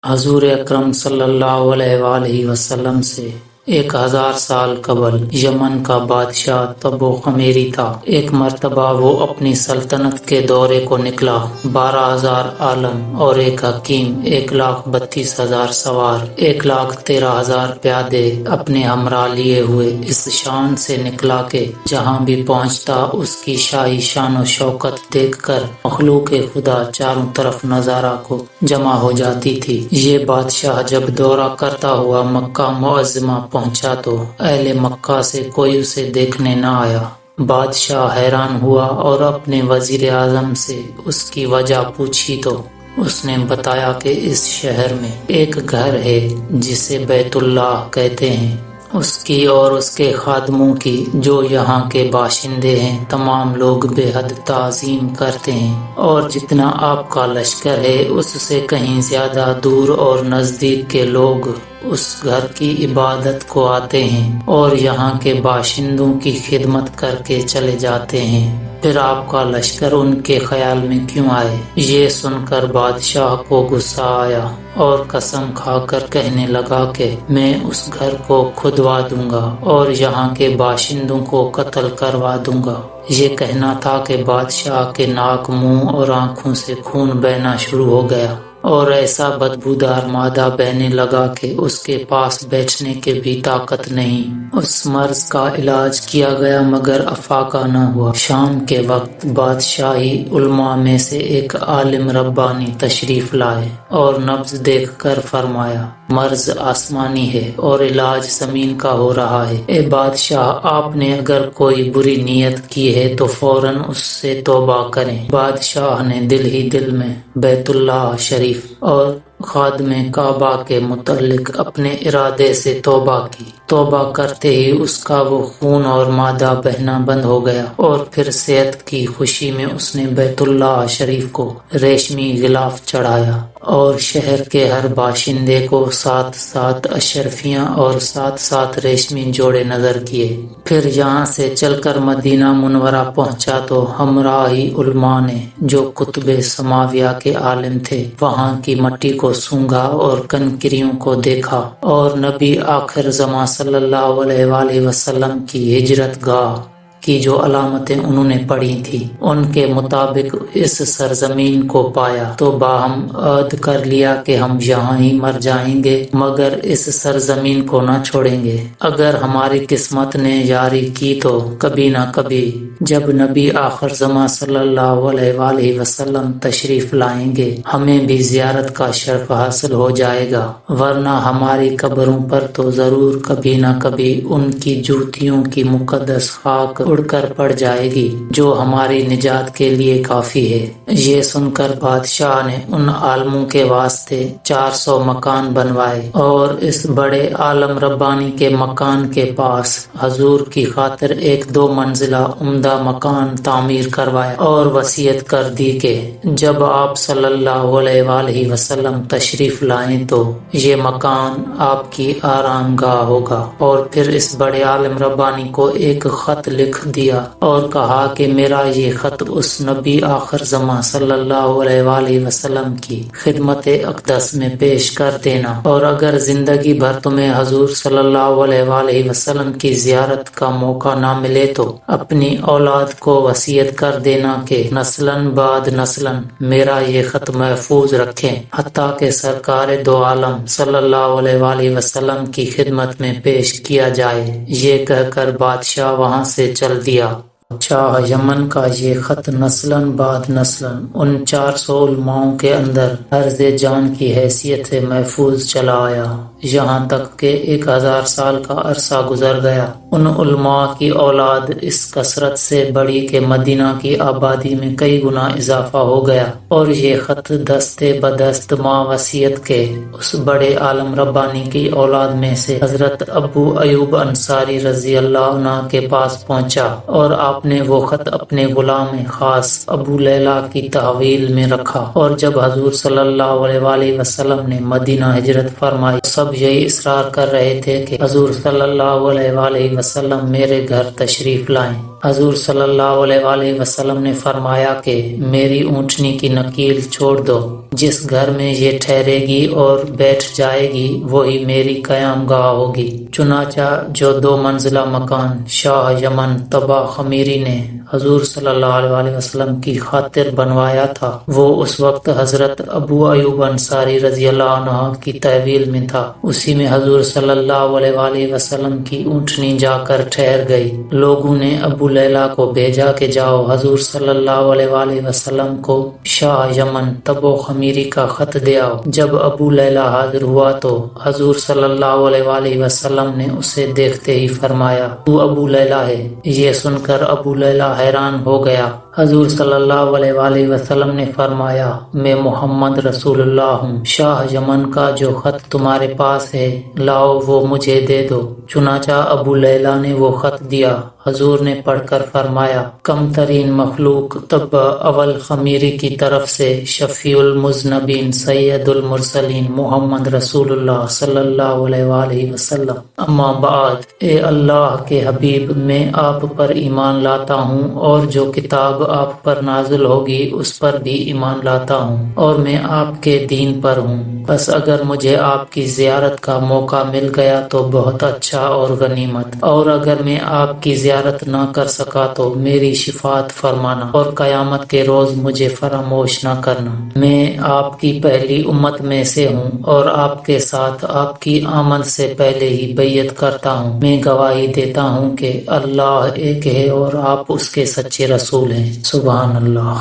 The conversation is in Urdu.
حضور اکرم صلی اللہ علیہ وآلہ وسلم سے 1000 سال قبل یمن کا بادشاہ تبو خمیری تھا۔ ایک مرتبہ وہ اپنی سلطنت کے دورے کو نکلا۔ 12,000 عالم اور ایک حکیم، 1,32,000 سوار، 1,13,000 پیادے اپنے ہمراہ لیے ہوئے اس شان سے نکلا کہ جہاں بھی پہنچتا اس کی شاہی شان و شوکت دیکھ کر مخلوق خدا چاروں طرف نظارہ کو جمع ہو جاتی تھی۔ یہ بادشاہ جب دورہ کرتا ہوا مکہ معظمہ پہنچا تو اہل مکہ سے کوئی اسے دیکھنے نہ آیا۔ بادشاہ حیران ہوا اور اپنے وزیر اعظم سے اس کی وجہ پوچھی تو اس نے بتایا کہ اس شہر میں ایک گھر ہے جسے بیت اللہ کہتے ہیں، اس کی اور اس کے خادموں کی جو یہاں کے باشندے ہیں تمام لوگ بے حد تعظیم کرتے ہیں، اور جتنا آپ کا لشکر ہے اس سے کہیں زیادہ دور اور نزدیک کے لوگ اس گھر کی عبادت کو آتے ہیں اور یہاں کے باشندوں کی خدمت کر کے چلے جاتے ہیں، پھر آپ کا لشکر ان کے خیال میں کیوں آئے؟ یہ سن کر بادشاہ کو غصہ آیا اور قسم کھا کر کہنے لگا کہ میں اس گھر کو کھدوا دوں گا اور یہاں کے باشندوں کو قتل کروا دوں گا۔ یہ کہنا تھا کہ بادشاہ کے ناک، منہ اور آنکھوں سے خون بہنا شروع ہو گیا اور ایسا بدبودار مادہ بہنے لگا کہ اس کے پاس بیٹھنے کی بھی طاقت نہیں۔ اس مرض کا علاج کیا گیا مگر افاقہ نہ ہوا۔ شام کے وقت بادشاہی علماء میں سے ایک عالم ربانی تشریف لائے اور نبض دیکھ کر فرمایا مرض آسمانی ہے اور علاج زمین کا ہو رہا ہے۔ اے بادشاہ، آپ نے اگر کوئی بری نیت کی ہے تو فوراً اس سے توبہ کریں۔ بادشاہ نے دل ہی دل میں بیت اللہ شریف اور خادم کعبہ کے متعلق اپنے ارادے سے توبہ کی۔ توبہ کرتے ہی اس کا وہ خون اور مادہ بہنا بند ہو گیا اور پھر صحت کی خوشی میں اس نے بیت اللہ شریف کو ریشمی غلاف چڑھایا اور شہر کے ہر باشندے کو 7 اشرفیاں اور 7 ریشمی جوڑے نظر کیے۔ پھر یہاں سے چل کر مدینہ منورہ پہنچا تو ہمراہی علماء نے جو کتب سماویہ کے عالم تھے وہاں کی مٹی کو سونگھا اور کنکریوں کو دیکھا اور نبی آخر زماں صلی اللہ علیہ وآلہ وسلم کی ہجرت گاہ کی جو علامتیں انہوں نے پڑھی تھی ان کے مطابق اس سرزمین کو پایا تو باہم عہد کر لیا کہ ہم یہاں ہی مر جائیں گے مگر اس سرزمین کو نہ چھوڑیں گے۔ اگر ہماری قسمت نے یاری کی تو کبھی نہ کبھی جب نبی آخر زماں صلی اللہ علیہ وآلہ وسلم تشریف لائیں گے ہمیں بھی زیارت کا شرف حاصل ہو جائے گا، ورنہ ہماری قبروں پر تو ضرور کبھی نہ کبھی ان کی جوتیوں کی مقدس خاک اڑ کر پڑ جائے گی جو ہماری نجات کے لیے کافی ہے۔ یہ سن کر بادشاہ نے ان عالموں کے واسطے 400 مکان بنوائے اور اس بڑے عالم ربانی کے مکان کے پاس حضور کی خاطر ایک 2 منزلہ عمدہ مکان تعمیر کروایا اور وصیت کر دی کہ جب آپ صلی اللہ علیہ وآلہ وسلم تشریف لائیں تو یہ مکان آپ کی آرام گاہ ہوگا۔ اور پھر اس بڑے عالم ربانی کو ایک خط لکھ دیا اور کہا کہ میرا یہ خط اس نبی آخر زماں صلی اللہ علیہ وآلہ وسلم کی خدمت اقدس میں پیش کر دینا، اور اگر زندگی بھر تمہیں حضور صلی اللہ علیہ وآلہ وسلم کی زیارت کا موقع نہ ملے تو اپنی اولاد کو وصیت کر دینا کہ نسلاً بعد نسلاً میرا یہ خط محفوظ رکھیں حتیٰ کہ سرکار دو عالم صلی اللہ علیہ وآلہ وسلم کی خدمت میں پیش کیا جائے۔ یہ کہہ کر بادشاہ وہاں سے چل دیا۔ شاہ یمن کا یہ خط نسلاً بعد نسلاً ان 400 علماؤں کے اندر عرض جان کی حیثیت سے محفوظ چلا آیا، یہاں تک کہ 1000 سال کا عرصہ گزر گیا۔ ان علماء کی اولاد اس کثرت سے بڑی کہ مدینہ کی آبادی میں کئی گنا اضافہ ہو گیا، اور یہ خط دستے بدست ماں وصیت کے اس بڑے عالم ربانی کی اولاد میں سے حضرت ابو ایوب انصاری رضی اللہ عنہ کے پاس پہنچا، اور آپ نے وہ خط اپنے غلام خاص ابو لیلہ کی تحویل میں رکھا۔ اور جب حضور صلی اللہ علیہ وآلہ وسلم نے مدینہ ہجرت فرمائی سب یہی اصرار کر رہے تھے کہ حضور صلی اللہ علیہ وآلہ وسلم میرے گھر تشریف لائیں۔ حضور صلی اللہ علیہ وآلہ وسلم نے فرمایا کہ میری اونٹنی کی نکیل چھوڑ دو، جس گھر میں یہ ٹھہرے گی اور بیٹھ جائے گی وہی میری قیام گاہ ہوگی۔ چنانچہ جو 2 منزلہ مکان شاہ یمن طبع خمیری نے حضور صلی اللہ علیہ وسلم کی خاطر بنوایا تھا، وہ اس وقت حضرت ابو ایوب انصاری رضی اللہ عنہ کی تحویل میں تھا۔ اسی میں حضور صلی اللہ علیہ وسلم کی اونٹنی جا کر ٹھہر گئی۔ لوگوں نے ابو لیلہ کو بھیجا کہ جاؤ حضور صلی اللہ علیہ وسلم کو شاہ یمن طبع خمیری کا خط دے آؤ۔ جب ابو لیلہ حاضر ہوا تو حضور صلی اللہ علیہ وسلم نے اسے دیکھتے ہی فرمایا، تو ابو لیلہ ہے۔ یہ سن کر ابو لیلہ حیران ہو گیا۔ حضور صلی اللہ علیہ وسلم نے فرمایا، میں محمد رسول اللہ ہوں۔ شاہ یمن کا جو خط تمہارے پاس ہے لاؤ وہ مجھے دے دو۔ چنانچہ ابو لیلہ نے وہ خط دیا۔ حضور نے پڑھ کر فرمایا، کم ترین مخلوق طبع اول خمیری کی طرف سے شفیع المذنبین سید المرسلین محمد رسول اللہ صلی اللہ علیہ وآلہ وسلم۔ اما بعد، اے اللہ کے حبیب، میں آپ پر ایمان لاتا ہوں اور جو کتاب آپ پر نازل ہوگی اس پر بھی ایمان لاتا ہوں، اور میں آپ کے دین پر ہوں۔ بس اگر مجھے آپ کی زیارت کا موقع مل گیا تو بہت اچھا اور غنیمت، اور اگر میں آپ کی زیارت نہ کر سکا تو میری شفاعت فرمانا اور قیامت کے روز مجھے فراموش نہ کرنا۔ میں آپ کی پہلی امت میں سے ہوں اور آپ کے ساتھ آپ کی آمد سے پہلے ہی بیعت کرتا ہوں۔ میں گواہی دیتا ہوں کہ اللہ ایک ہے اور آپ اس کے سچے رسول ہیں۔ سبحان اللہ۔